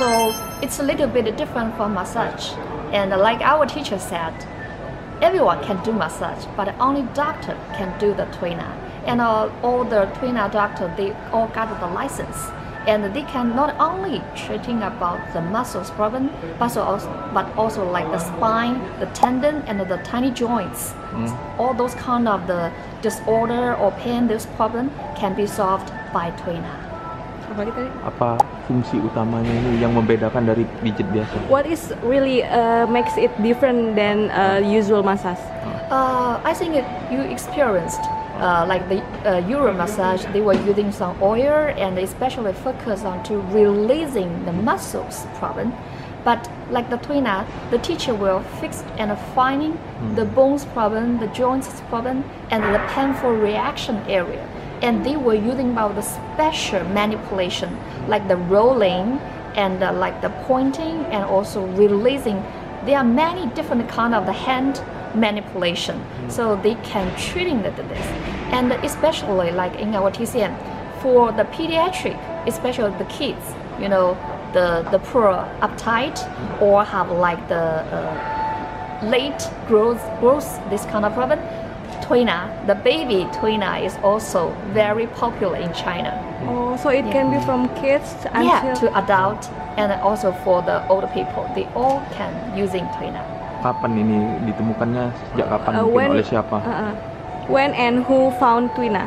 So it's a little bit different from massage. And like our teacher said, everyone can do massage, but only doctor can do the tuina. And all the tuina doctor, they all got the license. And they can not only treating about the muscles problem, but also like the spine, the tendon, and the tiny joints. All those kind of the disorder or pain, this problem can be solved by tuina. Apa fungsi utamanya ini yang membedakan dari pijit biasa? What is really makes it different than usual massage? I think you experienced like the Euro massage, they were using some oil and especially focus on to releasing the muscles problem. But like the tuina, the teacher will fix and finding the bones problem, the joints problem, and the painful reaction area. And they were using about the special manipulation, like the rolling and like the pointing and also releasing. There are many different kind of the hand manipulation, so they can treating this. And especially like in our TCM, for the pediatric, especially the kids, you know, the poor uptight or have like the late growth, this kind of problem. Tuina, the baby tuina is also very popular in China. Oh, so it can be from kids until to adult and also for the older people. They all can using tuina. Kapan ini ditemukannya? Sejak kapan? Mungkin oleh siapa? When and who found tuina?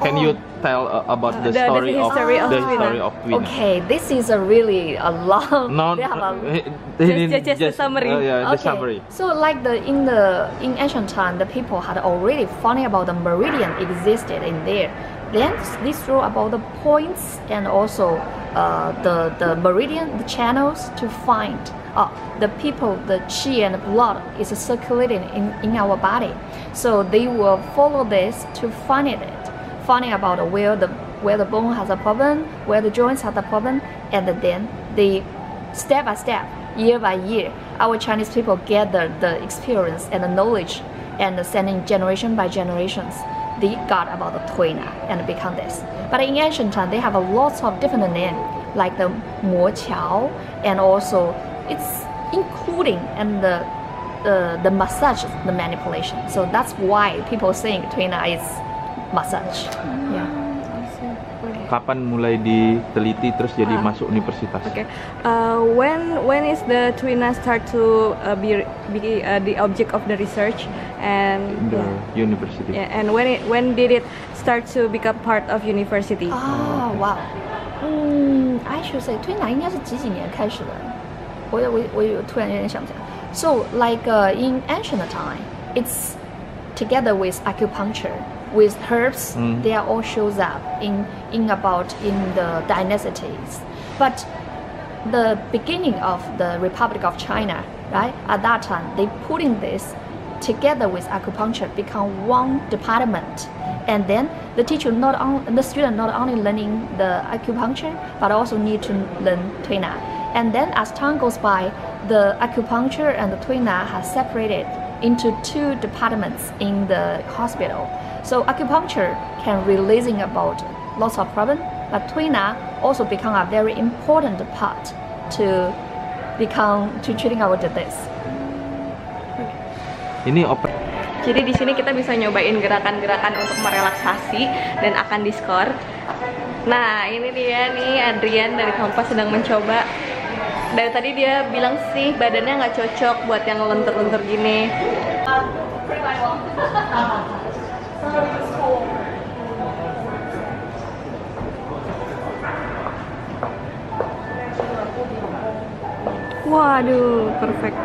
Can you tell about the story of tuina? Okay, this is a really a long. Just a summary. The summary. So like in ancient time, the people had already found about the meridian existed in there. Then they throw about the points and also the meridian, the channels to find the people, the qi and the blood is circulating in our body. So they will follow this to find it. Finding about where the bone has a problem, where the joints have a problem, and then they step by step, year by year, our Chinese people gather the experience and the knowledge, and sending generation by generations, they got about the tuina and become this. But in ancient time, they have a lots of different names like the mo qiao, and also it's including and the massage, the manipulation. So that's why people think tuina is massage. Yeah. Kapan mulai diteliti terus jadi masuk universitas? Okay. When is the tuina start to be the object of the research and the university? Yeah. And when did it start to become part of university? Oh wow. I should say tuina 应该是几年开始的。我突然有点想不起来。So like in ancient time, it's together with acupuncture. With herbs, they are all shows up in the dynasties. But the beginning of the Republic of China, right? At that time, they putting this together with acupuncture become one department, and then the student not only learning the acupuncture but also need to learn tuina. And then as time goes by, the acupuncture and the tuina have separated into two departments in the hospital. So acupuncture can releasing about lots of problems, but tuina also become a very important part to treating our disease. Ini Jadi di sini kita bisa nyobain gerakan-gerakan untuk merelaksasi dan akan diskor. Nah, ini dia nih Adrian dari Kompas sedang mencoba. Dari tadi dia bilang sih badannya nggak cocok buat yang lentur-lentur gini. Waduh, perfect.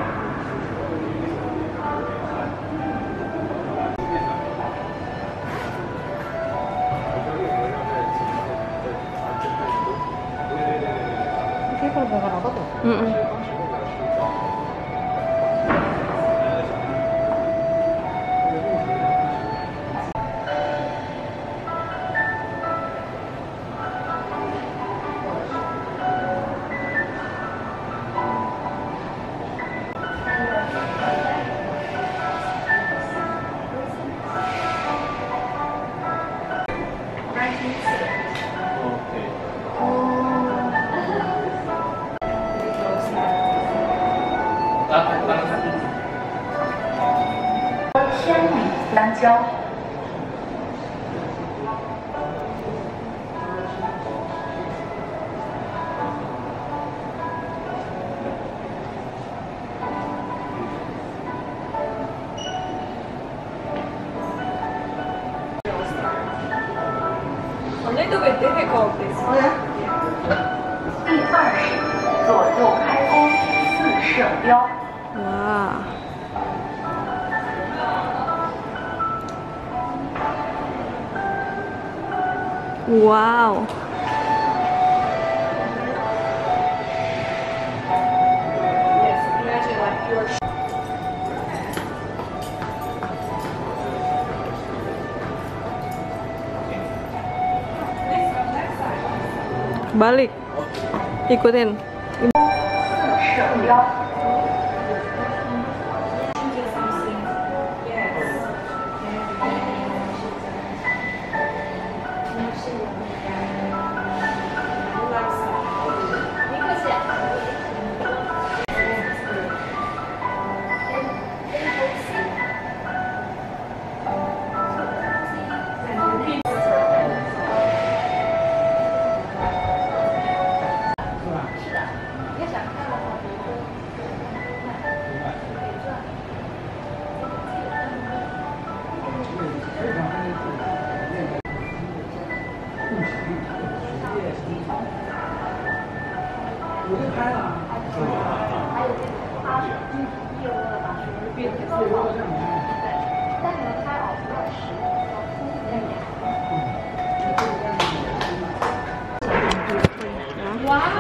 千里蓝椒。 第二是左右开弓四射标。 Wow. Balik. Ikutin.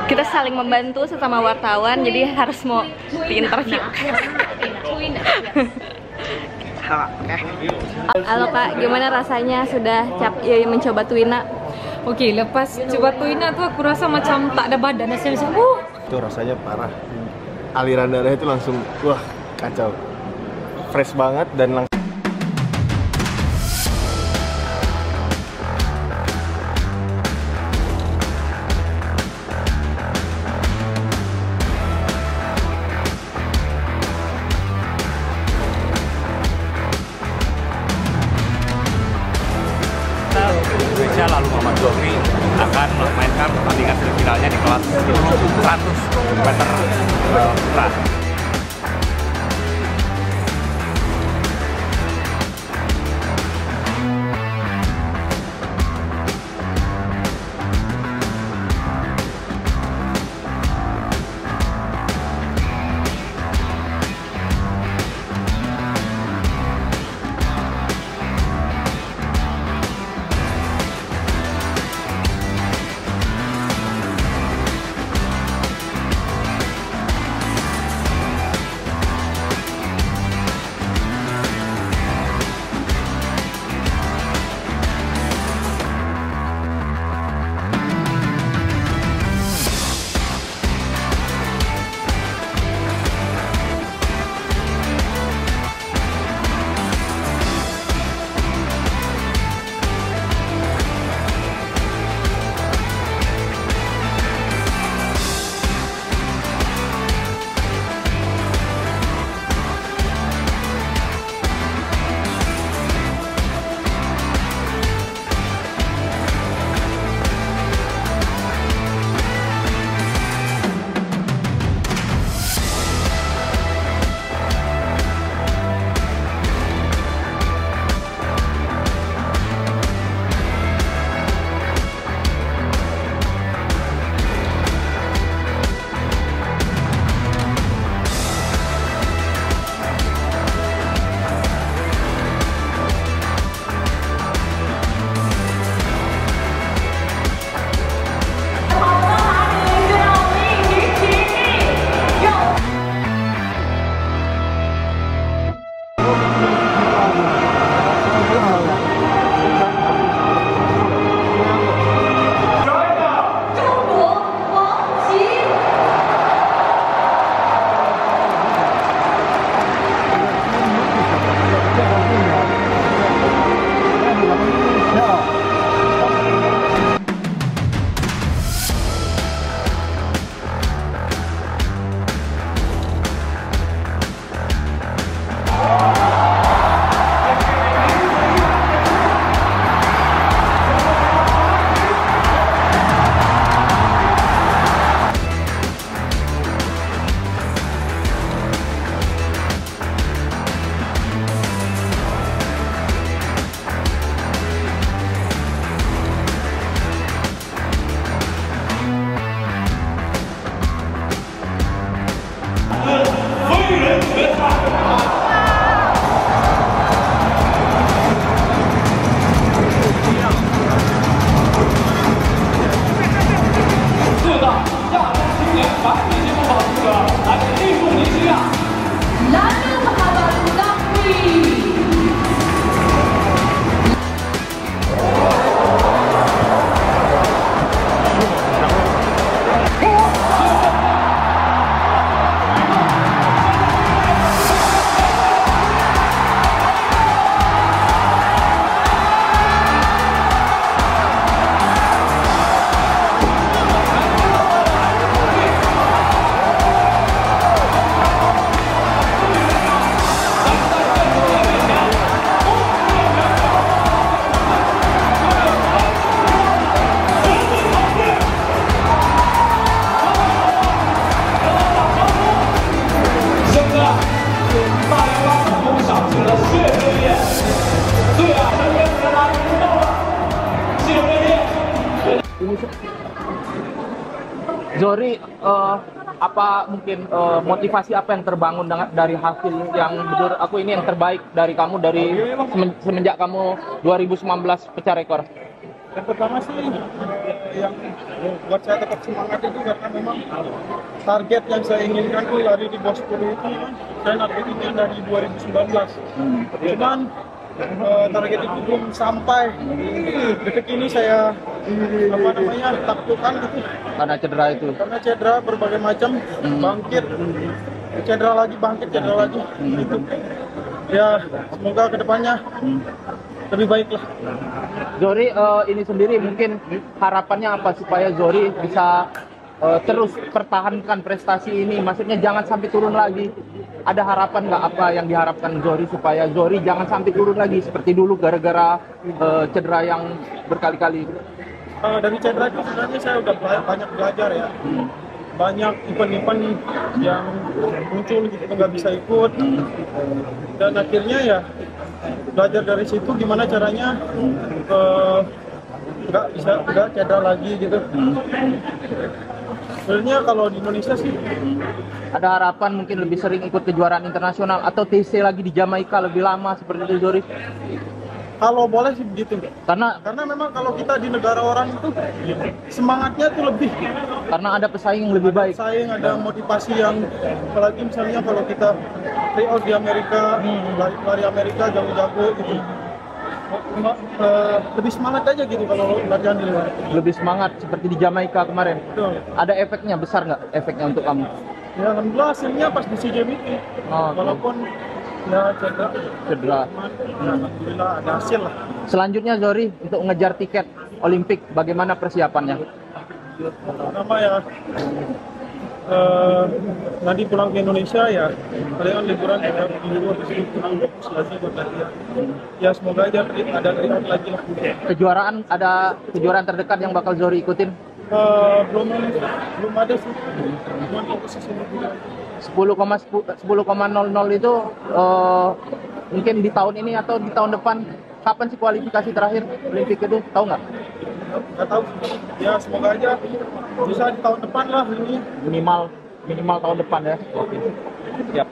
Kita saling membantu sesama wartawan, jadi harus mau diinterview. Halo Kak, gimana rasanya sudah mencoba Twina? Oke, lepas coba Twina tuh aku rasa macam tak ada badan, Itu rasanya parah. Aliran darah itu langsung wah kacau. Fresh banget dan langsung Indonesia lalu Muhammad Zohri akan memainkan pertandingan semifinalnya di kelas 100 meter putra. Zohri, apa mungkin motivasi apa yang terbangun dari hasil yang menurut aku ini yang terbaik dari kamu dari semenjak kamu 2019 pecah rekor? Yang pertama sih yang buat saya tetap semangat itu karena memang target yang saya inginkan tuh lari di bawah 10 itu saya nargetinnya dari 2019. Cuman target itu belum sampai. Detik ini saya taklukkan gitu. Karena cedera itu. Karena cedera berbagai macam, bangkit, cedera lagi, bangkit, cedera lagi. Gitu. Ya semoga kedepannya lebih baik lah. Zohri, ini sendiri mungkin harapannya apa supaya Zohri bisa terus pertahankan prestasi ini, maksudnya jangan sampai turun lagi. Ada harapan nggak apa yang diharapkan Zohri supaya Zohri jangan sampai turun lagi seperti dulu gara-gara cedera yang berkali-kali? Dari cedera itu sebenarnya saya udah banyak belajar ya. Banyak event-event yang muncul gitu nggak bisa ikut, dan akhirnya ya belajar dari situ gimana caranya nggak cedera lagi gitu. Sebenarnya kalau di Indonesia sih ada harapan mungkin lebih sering ikut kejuaraan internasional atau TC lagi di Jamaika lebih lama seperti itu, Zohri? Kalau boleh sih begitu, karena memang kalau kita di negara orang itu semangatnya tuh lebih, karena ada pesaing yang lebih baik. Pesaing, ada motivasi yang, apalagi misalnya kalau kita tryout di Amerika, lari Amerika jago-jago gitu, lebih semangat aja gitu kalau latihan di luar. Lebih semangat seperti di Jamaika kemarin. Betul. Ada efeknya, besar nggak efeknya untuk kamu? Ya alhamdulillah hasilnya pas di SEA Games itu, walaupun ya cedera. Ya, alhamdulillah ada hasil lah. Selanjutnya Zohri, untuk ngejar tiket Olimpik, bagaimana persiapannya? Pertama ya, nanti pulang ke Indonesia ya, kalian liburan ya, libur di sini pulang fokus lagi buat latihan. Ya semoga aja ada tryout lagi lah. Kejuaraan terdekat yang bakal Zohri ikutin? Belum ada sih, cuma fokus di sini dulu. 10,00 itu mungkin di tahun ini atau di tahun depan. Kapan sih kualifikasi terakhir Olimpik itu, tahu nggak? Nggak tahu, ya semoga aja bisa di tahun depan lah ini. Minimal tahun depan ya. Oke. Siap.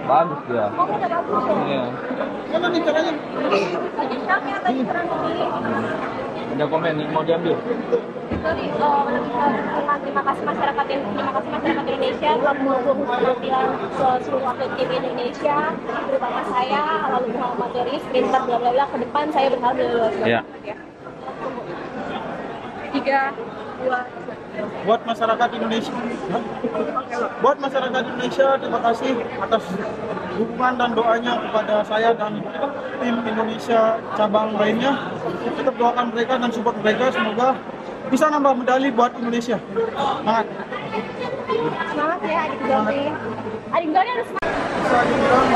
Bagus dia. Iya. Mana nih caranya? Ada komen nih mau diambil. Terima kasih masyarakat Indonesia telah mendukung penampilan seluruh atlet tim Indonesia, terutama saya lalu Muhammad Doris, dan bla bla bla. Ke depan saya berharap Ya. 3, 2. Buat masyarakat Indonesia, terima kasih atas dukungan dan doanya kepada saya dan tim Indonesia cabang lainnya. Tetap doakan mereka dan support mereka, semoga bisa nambah medali buat Indonesia. Semangat. Semangat ya adik Zohri. Adik Zohri harus semangat. Bisa dibilang